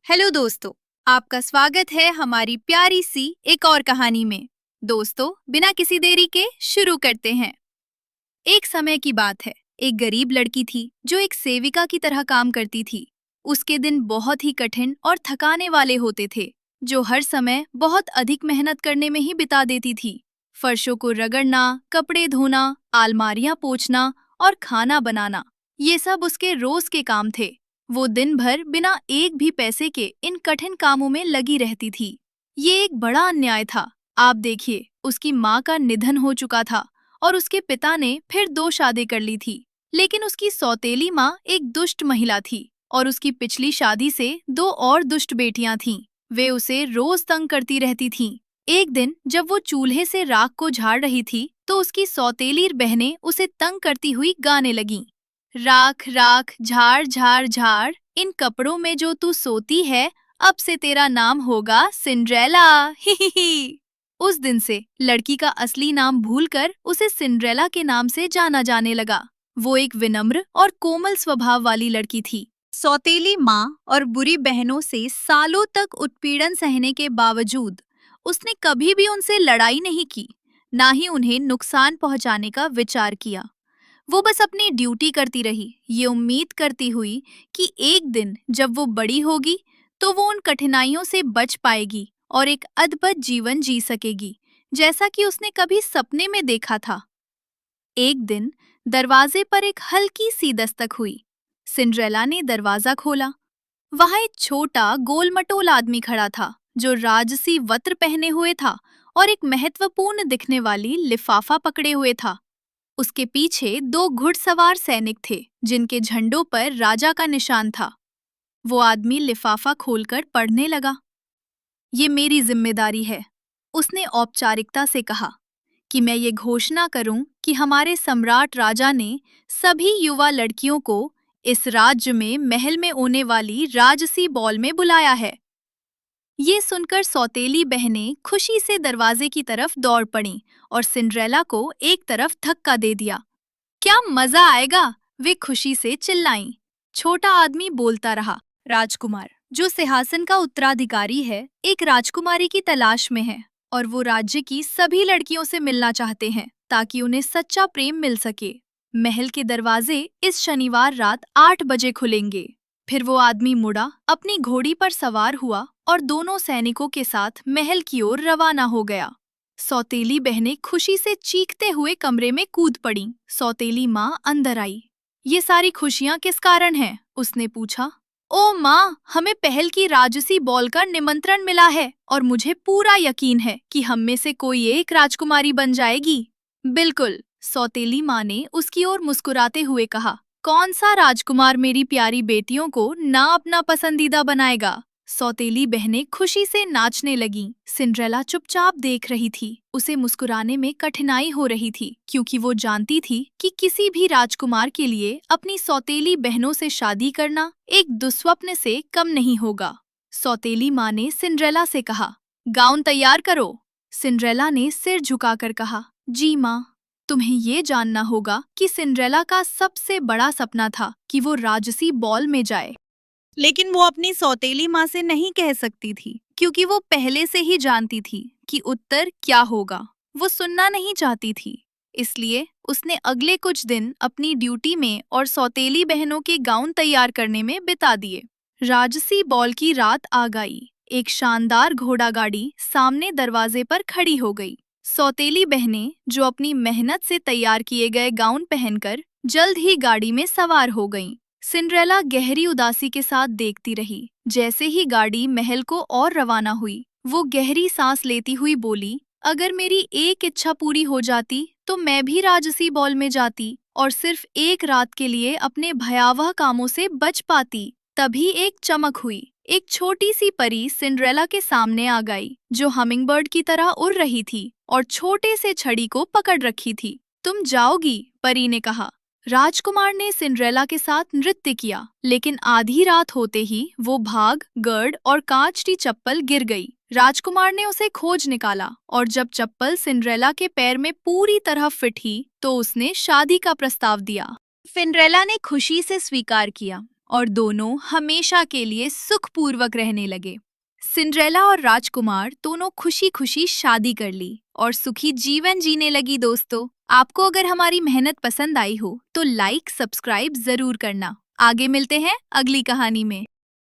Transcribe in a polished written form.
Hello दोस्तों, आपका स्वागत है हमारी प्यारी सी एक और कहानी में। दोस्तों, बिना किसी देरी के शुरू करते हैं। एक समय की बात है, एक गरीब लड़की थी जो एक सेविका की तरह काम करती थी। उसके दिन बहुत ही कठिन और थकाने वाले होते थे, जो हर समय बहुत अधिक मेहनत करने में ही बिता देती थी। फर्शों को रगड़ना, कपड़े धोना, अलमारियां पोंछना और खाना बनाना, ये सब उसके रोज के काम थे। वो दिन भर बिना एक भी पैसे के इन कठिन कामों में लगी रहती थी। ये एक बड़ा अन्याय था। आप देखिए, उसकी माँ का निधन हो चुका था और उसके पिता ने फिर 2 शादी कर ली थी। लेकिन उसकी सौतेली माँ एक दुष्ट महिला थी और उसकी पिछली शादी से 2 और दुष्ट बेटियां थीं। वे उसे रोज तंग करती रहती थीं। एक दिन जब वो चूल्हे से राख को झाड़ रही थी, तो उसकी सौतेली बहनें उसे तंग करती हुई गाने लगीं। राख राख झाड़ झाड़ झाड़, इन कपड़ों में जो तू सोती है, अब से तेरा नाम होगा सिंड्रेला। ही ही। उस दिन से लड़की का असली नाम भूलकर उसे सिंड्रेला के नाम से जाना जाने लगा। वो एक विनम्र और कोमल स्वभाव वाली लड़की थी। सौतेली माँ और बुरी बहनों से सालों तक उत्पीड़न सहने के बावजूद उसने कभी भी उनसे लड़ाई नहीं की, ना ही उन्हें नुकसान पहुंचाने का विचार किया। वो बस अपनी ड्यूटी करती रही, ये उम्मीद करती हुई कि एक दिन जब वो बड़ी होगी तो वो उन कठिनाइयों से बच पाएगी और एक अद्भुत जीवन जी सकेगी, जैसा कि उसने कभी सपने में देखा था। एक दिन दरवाजे पर एक हल्की सी दस्तक हुई। सिंड्रेला ने दरवाजा खोला। वहां एक छोटा गोल-मटोल आदमी खड़ा था, जो राजसी वस्त्र पहने हुए था और एक महत्वपूर्ण दिखने वाली लिफाफा पकड़े हुए था। उसके पीछे 2 घुड़सवार सैनिक थे, जिनके झंडों पर राजा का निशान था। वो आदमी लिफाफा खोलकर पढ़ने लगा। ये मेरी जिम्मेदारी है, उसने औपचारिकता से कहा, कि मैं ये घोषणा करूं कि हमारे सम्राट राजा ने सभी युवा लड़कियों को इस राज्य में महल में होने वाली राजसी बॉल में बुलाया है। ये सुनकर सौतेली बहनें खुशी से दरवाजे की तरफ दौड़ पड़ीं और सिंड्रेला को एक तरफ धक्का दे दिया। क्या मजा आएगा, वे खुशी से चिल्लाईं। छोटा आदमी बोलता रहा, राजकुमार, जो सिंहासन का उत्तराधिकारी है, एक राजकुमारी की तलाश में है और वो राज्य की सभी लड़कियों से मिलना चाहते हैं ताकि उन्हें सच्चा प्रेम मिल सके। महल के दरवाजे इस शनिवार रात 8 बजे खुलेंगे। फिर वो आदमी मुड़ा, अपनी घोड़ी पर सवार हुआ और दोनों सैनिकों के साथ महल की ओर रवाना हो गया। सौतेली बहनें खुशी से चीखते हुए कमरे में कूद पड़ीं। सौतेली माँ अंदर आई। ये सारी खुशियाँ किस कारण हैं? उसने पूछा। ओ माँ, हमें पहल की राजसी बॉल का निमंत्रण मिला है और मुझे पूरा यकीन है कि हम में से कोई एक राजकुमारी बन जाएगी। बिल्कुल, सौतेली माँ ने उसकी ओर मुस्कुराते हुए कहा। कौन सा राजकुमार मेरी प्यारी बेटियों को ना अपना पसंदीदा बनाएगा? सौतेली बहनें खुशी से नाचने लगीं। सिंड्रेला चुपचाप देख रही थी। उसे मुस्कुराने में कठिनाई हो रही थी, क्योंकि वो जानती थी कि किसी भी राजकुमार के लिए अपनी सौतेली बहनों से शादी करना एक दुस्वप्न से कम नहीं होगा। सौतेली माँ ने सिंड्रेला से कहा, गाउन तैयार करो। सिंड्रेला ने सिर झुकाकर कहा, जी माँ। तुम्हें ये जानना होगा कि सिंड्रेला का सबसे बड़ा सपना था कि वो राजसी बॉल में जाए, लेकिन वो अपनी सौतेली माँ से नहीं कह सकती थी, क्योंकि वो पहले से ही जानती थी कि उत्तर क्या होगा। वो सुनना नहीं चाहती थी। इसलिए उसने अगले कुछ दिन अपनी ड्यूटी में और सौतेली बहनों के गाउन तैयार करने में बिता दिए। राजसी बॉल की रात आ गई। एक शानदार घोड़ा गाड़ी सामने दरवाजे पर खड़ी हो गई। सौतेली बहनें, जो अपनी मेहनत से तैयार किए गए गाउन पहनकर जल्द ही गाड़ी में सवार हो गईं। सिंड्रेला गहरी उदासी के साथ देखती रही। जैसे ही गाड़ी महल को और रवाना हुई, वो गहरी सांस लेती हुई बोली, अगर मेरी एक इच्छा पूरी हो जाती तो मैं भी राजसी बॉल में जाती और सिर्फ एक रात के लिए अपने भयावह कामों से बच पाती। तभी एक चमक हुई। एक छोटी सी परी सिंड्रेला के सामने आ गई, जो हमिंगबर्ड की तरह उड़ रही थी और छोटे से छड़ी को पकड़ रखी थी। तुम जाओगी, परी ने कहा। राजकुमार ने सिंड्रेला के साथ नृत्य किया, लेकिन आधी रात होते ही वो भाग, गर्ड और कांच की चप्पल गिर गई। राजकुमार ने उसे खोज निकाला और जब चप्पल सिंड्रेला के पैर में पूरी तरह फिट ही, तो उसने शादी का प्रस्ताव दिया। सिंड्रेला ने खुशी से स्वीकार किया। और दोनों हमेशा के लिए सुखपूर्वक रहने लगे। सिंड्रेला और राजकुमार दोनों खुशी खुशी शादी कर ली और सुखी जीवन जीने लगी। दोस्तों, आपको अगर हमारी मेहनत पसंद आई हो तो लाइक सब्सक्राइब जरूर करना। आगे मिलते हैं अगली कहानी में।